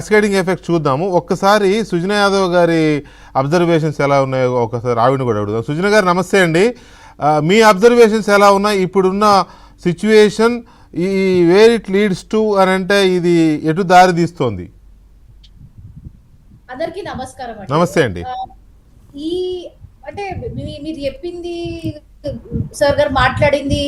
Cascading effect చూద్దాము. ఒక్కసారి సుజనా యాదవ్ గారి అబ్జర్వేషన్స్ ఎలా ఉన్నాయో ఒకసారి ఆవిడని కూడా అడుగుదాం. సుజనా గారు నమస్తే అండి. మీ అబ్జర్వేషన్స్ ఎలా ఉన్నాయి? ఇప్పుడున్న సిచ్యువేషన్ ఈ వేర్ ఇట్ లీడ్స్ టు అని అంటే ఇది ఎటు దారి తీస్తోంది? అందరికీ నమస్కారం అండి. నమస్తే అండి. ఈ అంటే మీరు చెప్పింది, సార్ గారు మాట్లాడింది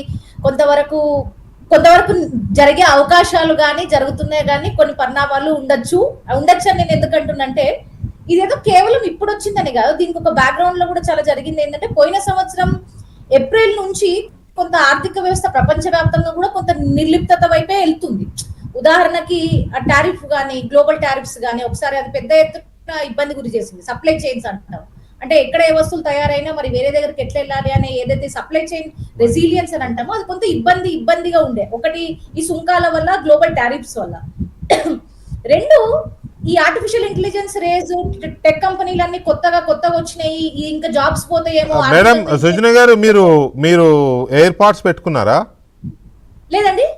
కొంతవరకు జరిగే అవకాశాలు కానీ జరుగుతున్నాయి కానీ కొన్ని పరిణామాలు ఉండొచ్చు అని నేను ఎందుకంటున్నంటే, ఇదేదో కేవలం ఇప్పుడు వచ్చిందని కాదు, దీనికి ఒక బ్యాక్గ్రౌండ్ లో కూడా చాలా జరిగింది. ఏంటంటే పోయిన సంవత్సరం ఏప్రిల్ నుంచి కొంత ఆర్థిక వ్యవస్థ ప్రపంచవ్యాప్తంగా కూడా కొంత నిర్లిప్తత వైపే వెళ్తుంది. ఉదాహరణకి ఆ టారిఫ్ కానీ, గ్లోబల్ టారిఫ్స్ కానీ ఒకసారి అది పెద్ద ఎత్తున ఇబ్బంది గురి చేసింది. సప్లై చైన్స్ అంటాం, అంటే ఎక్కడ ఏ వస్తువులు తయారైనా మరి వేరే దగ్గరికి ఎట్లా వెళ్ళాలి అనే ఏదైతే సప్లై చైన్ రెసిలియన్స్ అని అంటామో అది కొంత ఇబ్బందిగా ఉండే. ఒకటి ఈ సుంకాల వల్ల, గ్లోబల్ టారిఫ్స్ వల్ల. రెండు, ఈ ఆర్టిఫిషియల్ ఇంటెలిజెన్స్ రేజ్, టెక్ కంపెనీలన్నీ కొత్తగా వచ్చినాయి, ఇంకా జాబ్స్ పోతాయేమో. మేడం సుజనా గారు, మీరు ఎయిర్ పాడ్స్ పెట్టుకున్నారా? లేదండి.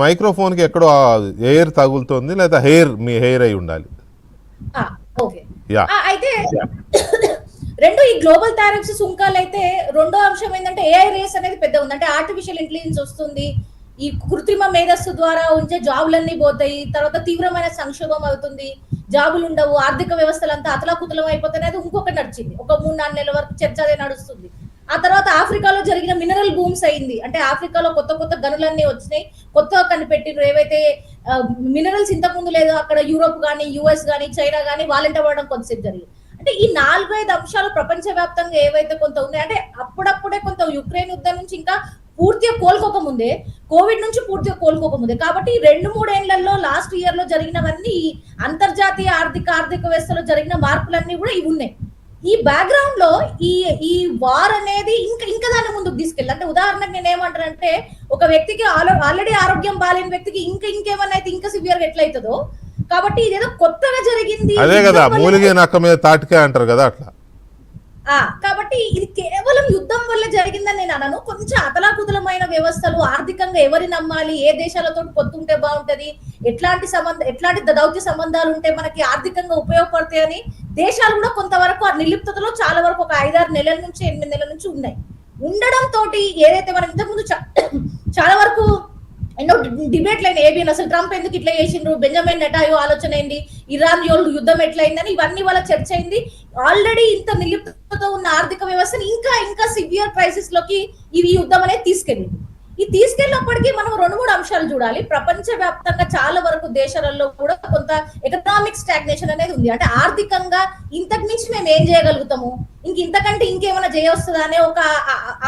మైక్రోఫోన్ కి ఎక్కడో ఎయిర్ తగులుతోంది, లేదా మీ హెయిర్ అయి ఉండాలి. అయితే రెండు, ఈ గ్లోబల్ టారిఫ్స్, సుంకాలు అయితే రెండో అంశం ఏంటంటే ఏఐ రేస్ అనేది పెద్ద ఉంది. అంటే ఆర్టిఫిషియల్ ఇంటెలిజెన్స్ వస్తుంది, ఈ కృత్రిమ మేధస్సు ద్వారా ఉంచే జాబులన్నీ పోతాయి, తర్వాత తీవ్రమైన సంక్షోభం అవుతుంది, జాబులు ఉండవు, ఆర్థిక వ్యవస్థలంతా అతలాకుతలం అయిపోతాయి అనేది ఇంకొకటి నడిచింది. ఒక 3-4 నెలల వరకు చర్చ అదే నడుస్తుంది. ఆ తర్వాత ఆఫ్రికాలో జరిగిన మినరల్ బూమ్స్ అయింది. అంటే ఆఫ్రికాలో కొత్త గనులన్నీ వచ్చినాయి, కొత్తగా కనిపెట్టిన ఏవైతే మినరల్స్ ఇంతకు ముందు లేదు అక్కడ, యూరోప్ కానీ, యుఎస్ కానీ, చైనా కానీ వాళ్ళంట పడడం కొంతసేపు జరిగింది. అంటే ఈ 4-5 అంశాలు ప్రపంచవ్యాప్తంగా ఏవైతే కొంత ఉన్నాయి, అంటే అప్పుడప్పుడే కొంత యుక్రెయిన్ యుద్ధం నుంచి ఇంకా పూర్తిగా కోలుకోకముందే, కోవిడ్ నుంచి పూర్తిగా కోలుకోకముందే, కాబట్టి 2-3 ఏళ్లలో లాస్ట్ ఇయర్ లో జరిగినవన్నీ అంతర్జాతీయ ఆర్థిక వ్యవస్థలో జరిగిన మార్పులన్నీ కూడా ఇవి ఉన్నాయి. ఈ బ్యాక్గ్రౌండ్ లో ఈ వార్ అనేది ఇంకా దాన్ని ముందుకు తీసుకెళ్ళి, అంటే ఉదాహరణకు నేను ఏమంటానంటే, ఒక వ్యక్తికి ఆల్రెడీ ఆరోగ్యం బాలేని వ్యక్తికి ఇంకేమన్నా అయితే ఇంకా సివియర్ ఎట్లయితుందో, కాబట్టి ఇదేదో కొత్తగా జరిగింది. అదే కదా, మూలిగే నక్క మీద తాటికాయ అంటారు కదా, అట్లా. కాబట్టి ఇది కేవలం యుద్ధం వల్ల జరిగిందని నేను అనను. కొంచెం అతలాకుతలమైన వ్యవస్థలు, ఆర్థికంగా ఎవరి నమ్మాలి, ఏ దేశాలతో పొత్తుంటే బాగుంటది, ఎట్లాంటి దౌత్య సంబంధాలు ఉంటే మనకి ఆర్థికంగా ఉపయోగపడతాయని దేశాలు కూడా కొంతవరకు ఆ నిర్లిప్తతలో చాలా వరకు ఒక 5-6 నెలల నుంచి 8 నెలల నుంచి ఉన్నాయి. ఉండడం తోటి ఏదైతే మనం ఇంతకుముందు చాలా వరకు ఎన్నో డిబేట్లు అయినా, ఏబిఎన్ అసలు ట్రంప్ ఎందుకు ఇట్లా చేసిండ్రు, బెంజమిన్ నెటాయో ఆలోచన అయింది, ఇరాన్ యుద్ధం ఎట్లయిందని ఇవన్నీ వాళ్ళ చర్చ అయింది. ఆల్రెడీ ఇంత నిర్లిప్తతో ఉన్న ఆర్థిక వ్యవస్థని ఇంకా సివియర్ క్రైసిస్ లోకి ఈ యుద్ధం అనేది తీసుకెళ్ళింది. ఈ తీసుకెళ్ళినప్పటికీ మనం 2-3 అంశాలు చూడాలి. ప్రపంచ వ్యాప్తంగా చాలా వరకు దేశాలలో కూడా కొంత ఎకనామిక్ స్టాగ్నేషన్ అనేది ఉంది. అంటే ఆర్థికంగా ఇంతకు మించి మేము ఏం చేయగలుగుతాము, ఇంతకంటే ఇంకేమైనా చేయవస్తుందా అనే ఒక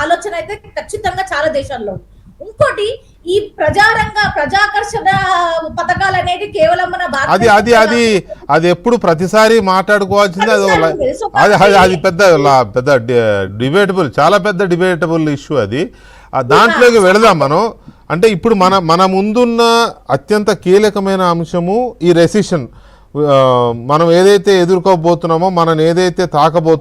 ఆలోచన అయితే ఖచ్చితంగా చాలా దేశాల్లో. ఇంకోటి, ఈ ప్రజాకర్షణ పథకాలు అనేది కేవలం మన అది ఎప్పుడు ప్రతిసారి మాట్లాడుకోవాల్సింది. అది పెద్ద డిబేటబుల్, చాలా పెద్ద డిబేటబుల్ ఇష్యూ అది. దాంట్లోకి వెళదాం మనం. అంటే ఇప్పుడు మన ముందున్న అత్యంత కీలకమైన అంశము ఈ రెసిషన్. మనం ఏదైతే ఎదుర్కోబోతున్నామో, మనం ఏదైతే తాకబోతున్నామో